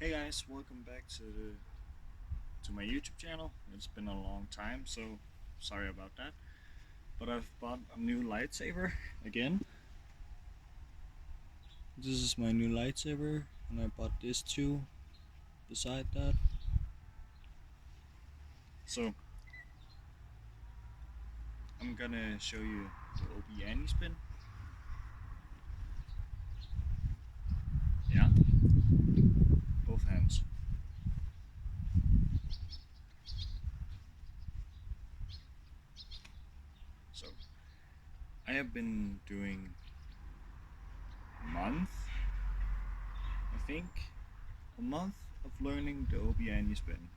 Hey guys, welcome back to my YouTube channel. It's been a long time, so sorry about that. But I've bought a new lightsaber again. This is my new lightsaber, and I bought this too. Beside that, so I'm gonna show you the Obi Annie spin. Yeah, both hands. So I have been doing a month, I think, a month of learning the Obi Annie spin.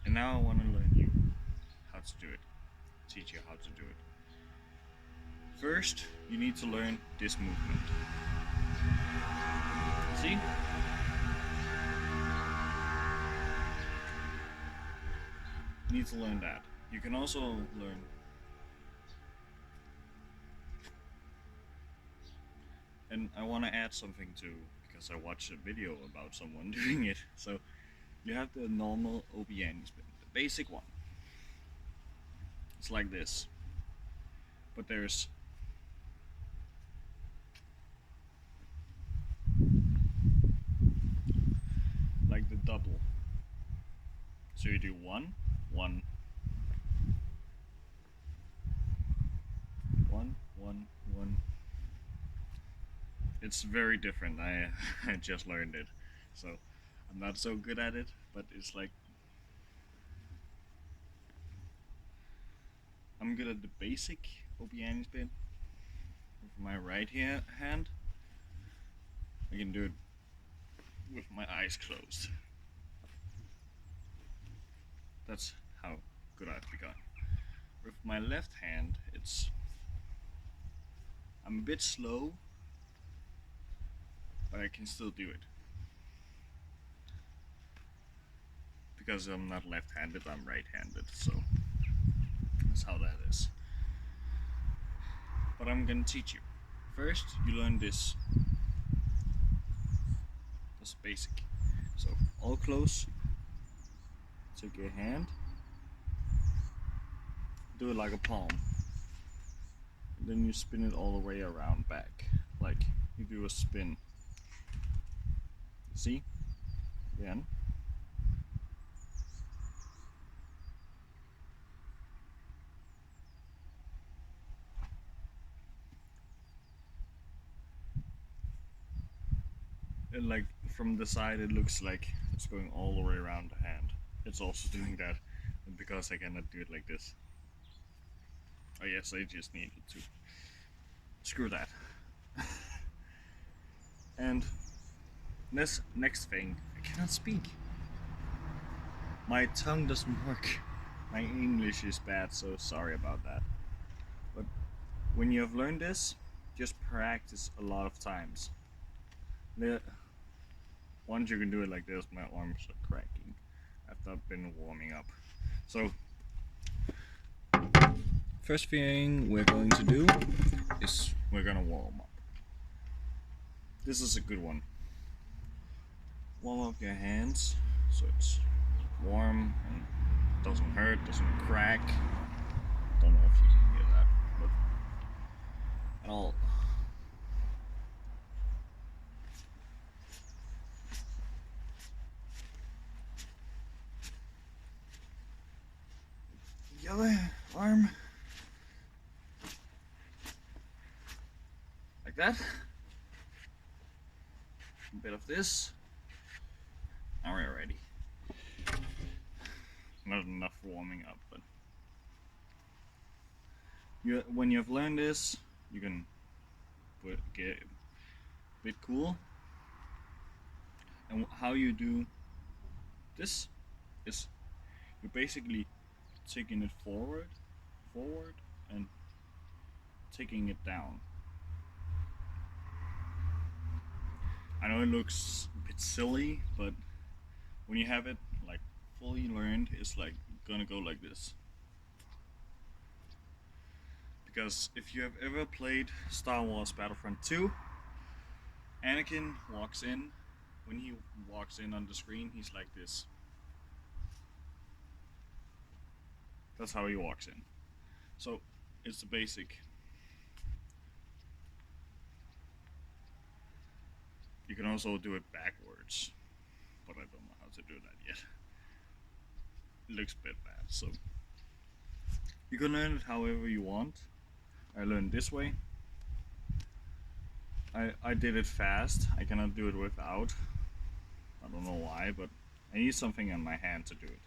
And now I want to learn you how to do it, teach you how to do it. First, you need to learn this movement. See? You need to learn that. You can also learn. And I want to add something too, because I watched a video about someone doing it. So you have the normal Obi Annie spin, the basic one. It's like this. But there's like the double. So you do one, one, one, one, one. It's very different. I just learned it, so I'm not so good at it. But it's like I'm good at the basic Obi Annie spin. With my right hand, I can do it with my eyes closed. That's how good I've begun. With my left hand, I'm a bit slow, but I can still do it. Because I'm not left-handed, I'm right-handed, so that's how that is. But I'm gonna teach you. First, you learn this. That's basic. So, all close. Take your hand. Do it like a palm. And then you spin it all the way around back. Like you do a spin. See? Again. And like from the side, it looks like it's going all the way around the hand. It's also doing that because I cannot do it like this. Oh yes, I just needed to. Screw that. And this next thing, I cannot speak. My tongue doesn't work. My English is bad, so sorry about that. But when you have learned this, just practice a lot of times. Once you can do it like this, my arms are cracking after I've been warming up. So, first thing we're going to do is we're gonna warm up. This is a good one. Warm up your hands so it's warm and doesn't hurt, doesn't crack. Don't know if you can hear that, but at all. The other arm, like that. A bit of this. Now we're ready. Not enough warming up, but when you've learned this, you can get a bit cool. And how you do this is you're basically taking it forward, and taking it down. I know it looks a bit silly, but when you have it like fully learned, it's like gonna go like this. because if you have ever played Star Wars Battlefront 2, Anakin walks in. When he walks in on the screen, he's like this. That's how he walks in. So it's the basic. You can also do it backwards, but I don't know how to do that yet. It looks a bit bad, so you can learn it however you want. I learned this way. I did it fast. I cannot do it without. I don't know why, but I need something in my hand to do it,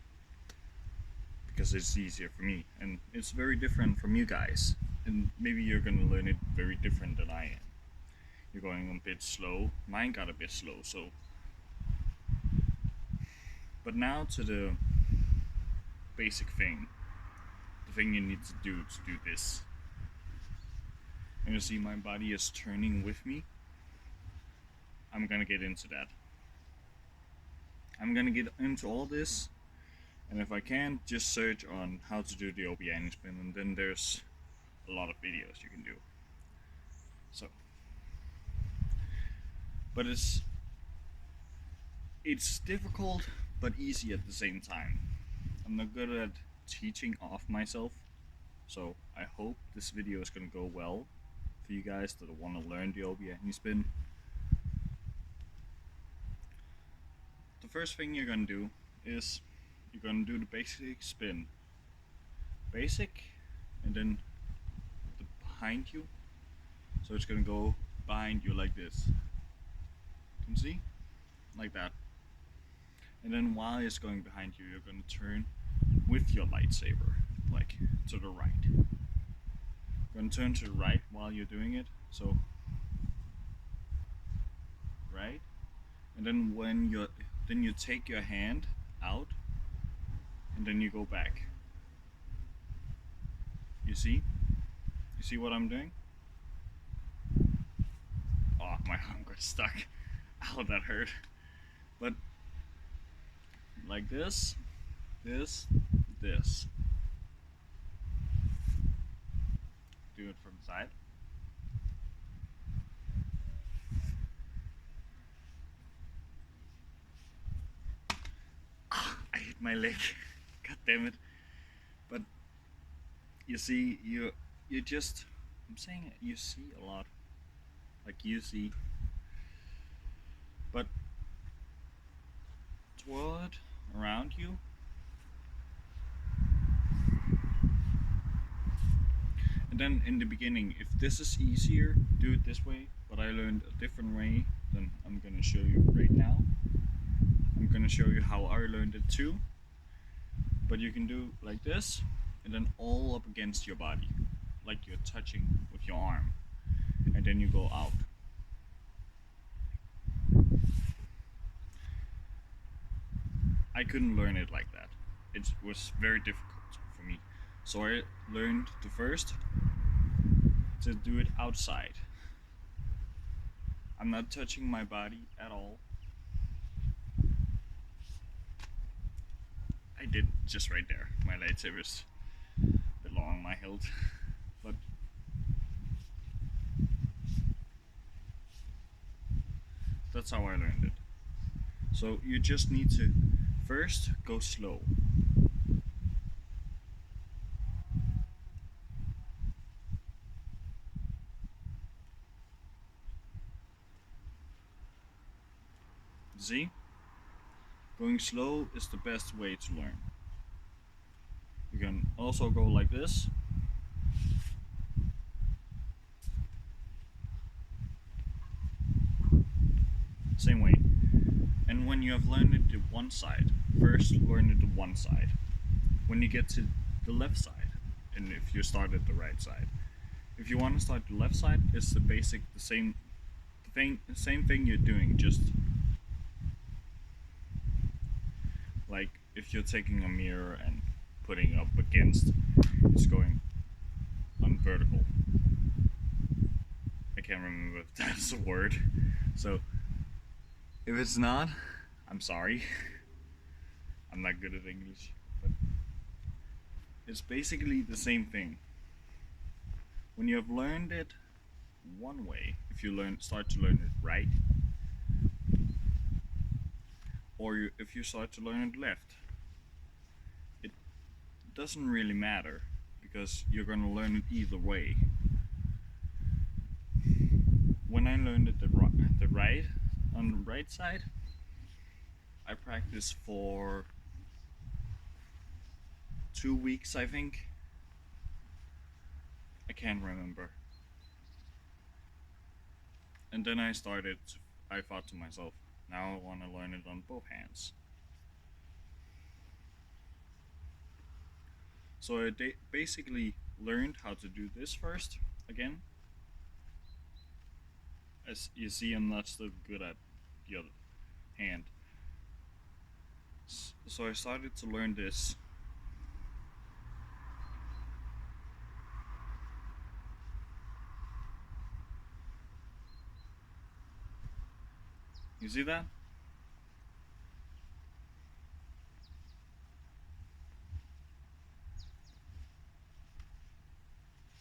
because it's easier for me, and it's very different from you guys, and maybe you're gonna learn it very different than I am. You're going a bit slow. Mine got a bit slow, so. But now to the basic thing. The thing you need to do this. And you see my body is turning with me. I'm gonna get into that. I'm gonna get into all this, and if I can, just search on how to do the Obi-Wan spin, and then there's a lot of videos you can do. So, but it's difficult but easy at the same time. I'm not good at teaching off myself, so I hope this video is gonna go well for you guys that want to learn the Obi-Wan spin. The first thing you're gonna do is you're gonna do the basic spin. Basic, and then behind you. So it's gonna go behind you like this. You can see? Like that. And then while it's going behind you, you're gonna turn with your lightsaber, like to the right. You're gonna turn to the right while you're doing it. So right, and then when you take your hand out, and then you go back. You see? You see what I'm doing? Oh, my arm got stuck. Ow, that hurt. But like this, this. Do it from the side. I hit my leg. God damn it. But you see, you just, I'm saying it, you see a lot. Like you see. But twirl it around you. And then in the beginning, if this is easier, do it this way. But I learned a different way than I'm gonna show you right now. I'm gonna show you how I learned it too. But you can do like this, and then all up against your body, like you're touching with your arm, and then you go out. I couldn't learn it like that. It was very difficult for me. So I learned the first to do it outside. I'm not touching my body at all. I did just right there. My lightsaber's a bit long on my hilt, but that's how I learned it. So you just need to first go slow. See? Going slow is the best way to learn. You can also go like this. Same way. And when you have learned it to one side, first learn it to one side. When you get to the left side, and if you start at the right side, if you want to start the left side, it's the same thing you're doing, just like if you're taking a mirror and putting up against, it's going on vertical. I can't remember if that's a word. So if it's not, I'm sorry. I'm not good at English, but it's basically the same thing. when you have learned it one way, if you start to learn it right, or if you start to learn it left, it doesn't really matter because you're gonna learn it either way. When I learned it on the right side, I practiced for 2 weeks, I think. I can't remember. And then I thought to myself, now I want to learn it on both hands. So I basically learned how to do this first, again. As you see, I'm not so good at the other hand. So I started to learn this. You see that?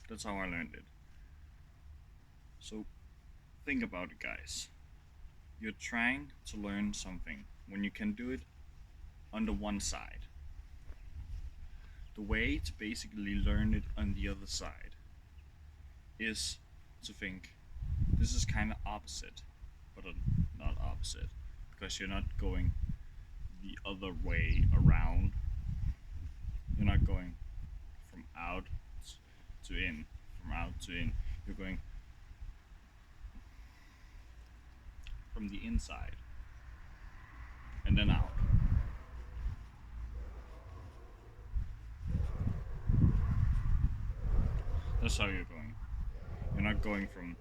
That's how I learned it. So think about it, guys. You're trying to learn something when you can do it on the one side. The way to basically learn it on the other side is to think this is kind of opposite, but not opposite, because you're not going the other way around. You're not going from out to in, from out to in. You're going from the inside and then out. That's how you're going. You're not going from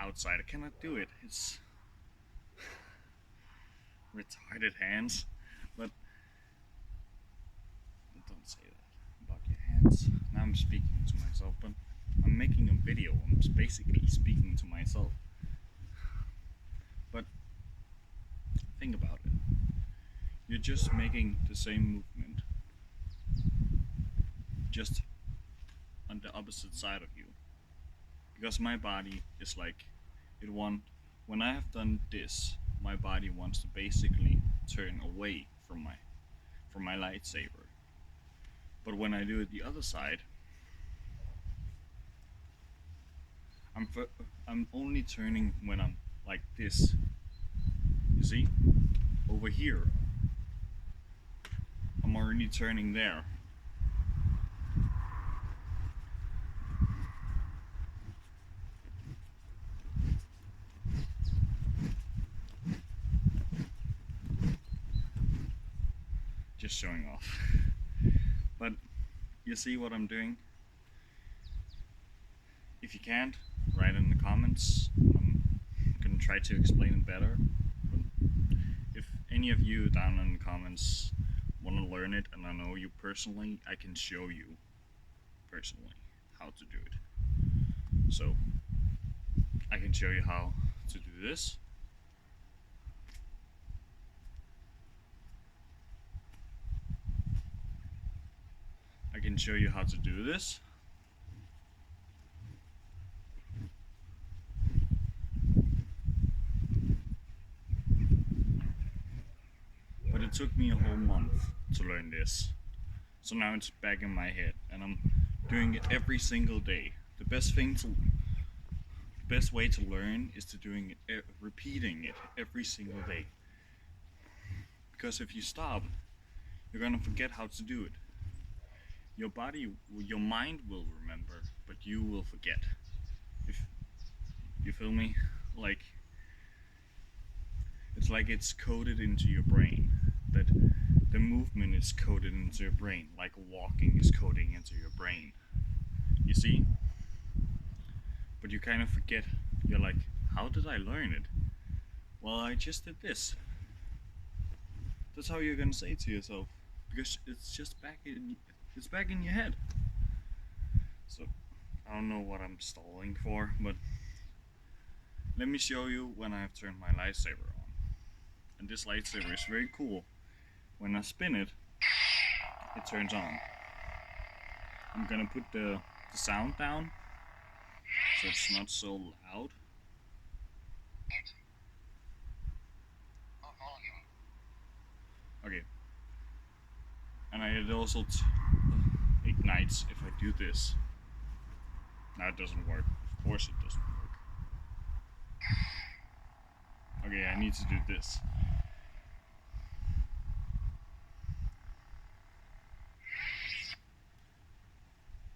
outside. I cannot do it. It's retarded hands. But don't say that about your hands. Now I'm speaking to myself, but I'm making a video. I'm basically speaking to myself. But think about it. You're just making the same movement, just on the opposite side of you. Because my body is like, when I have done this, my body wants to basically turn away from my lightsaber. But when I do it the other side, I'm only turning when I'm like this. You see? Over here. I'm already turning there. Just showing off. But you see what I'm doing? If you can't, write in the comments. I'm gonna try to explain it better. But if any of you down in the comments want to learn it, and I know you personally, I can show you personally how to do it. So I can show you how to do this. I can show you how to do this. But it took me a whole month to learn this. So now it's back in my head and I'm doing it every single day. The best way to learn is to repeating it every single day. Because if you stop, you're gonna forget how to do it. Your mind will remember, but you will forget. If you feel me? It's like it's coded into your brain. That the movement is coded into your brain, like walking is coding into your brain. You see? But you kind of forget. You're like, how did I learn it? Well, I just did this. That's how you're gonna say to yourself, because it's back in your head. So I don't know what I'm stalling for, but let me show you when I have turned my lightsaber on. And this lightsaber is very cool. When I spin it, it turns on. I'm gonna put the sound down so it's not so loud. Okay. And it also ignites if I do this. Now it doesn't work. Of course it doesn't work. Okay, I need to do this.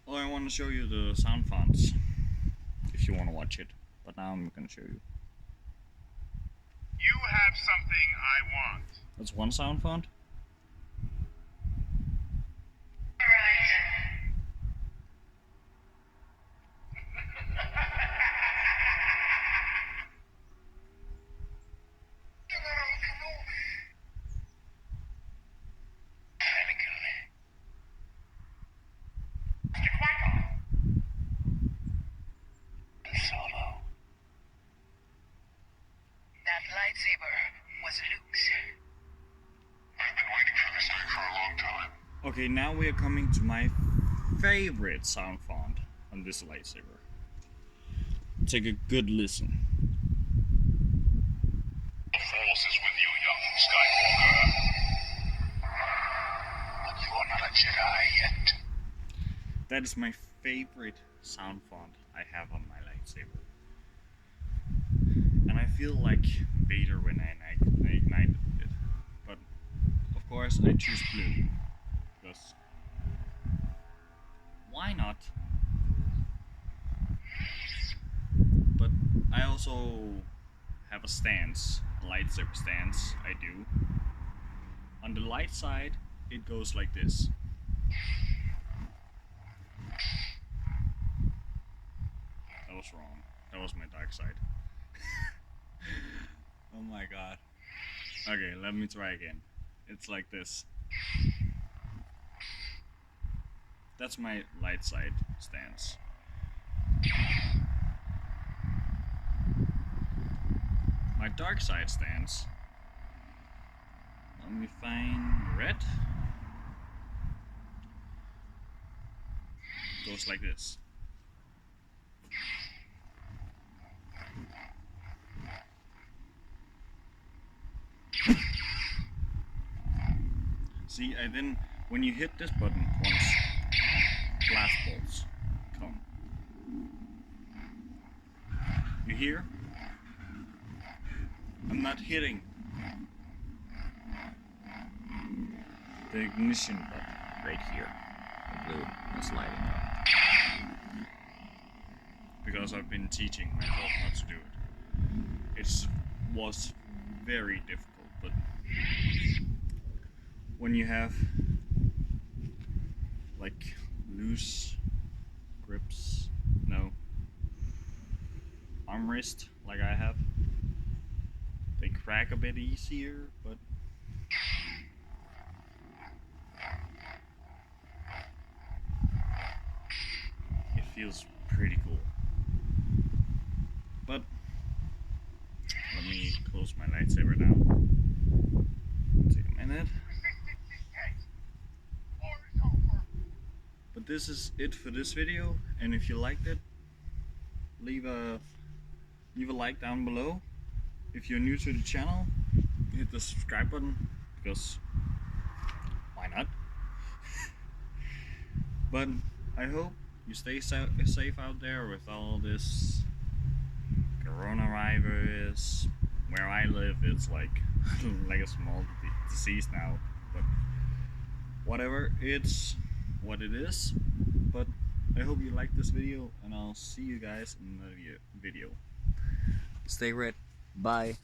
Well, I want to show you the sound fonts if you want to watch it, but now I'm gonna show you. You have something I want. That's one sound font. That lightsaber was Luke's. I've been waiting for this day for a long time. Okay, now we are coming to my favorite sound font on this lightsaber. Take a good listen. The Force is with you, young Skywalker. But you are not a Jedi yet. That is my favorite sound font I have on my lightsaber. And I feel like Vader when I ignited it. But of course I choose blue. Because why not? But I also have a stance, a lightsaber stance, I do. On the light side, it goes like this. That was wrong. That was my dark side. Oh my god. Okay, let me try again. It's like this. That's my light side stance. My dark side stance. Let me find red. Goes like this. See, I then, when you hit this button once, blast bolts come. You hear? I'm not hitting the ignition button right here. The blue is lighting up. Because I've been teaching myself not to do it. It was very difficult, but when you have like loose grips, no, armrest like I have, they crack a bit easier, but it feels pretty cool. But let me close my lightsaber down. Take a minute. But this is it for this video, and if you liked it, leave a like down below. If you're new to the channel, hit the subscribe button, because why not? But I hope you stay safe out there with all this coronavirus. Where I live, it's like a small disease now, but whatever, it's what it is. But I hope you like this video, and I'll see you guys in another video. Stay red. Bye.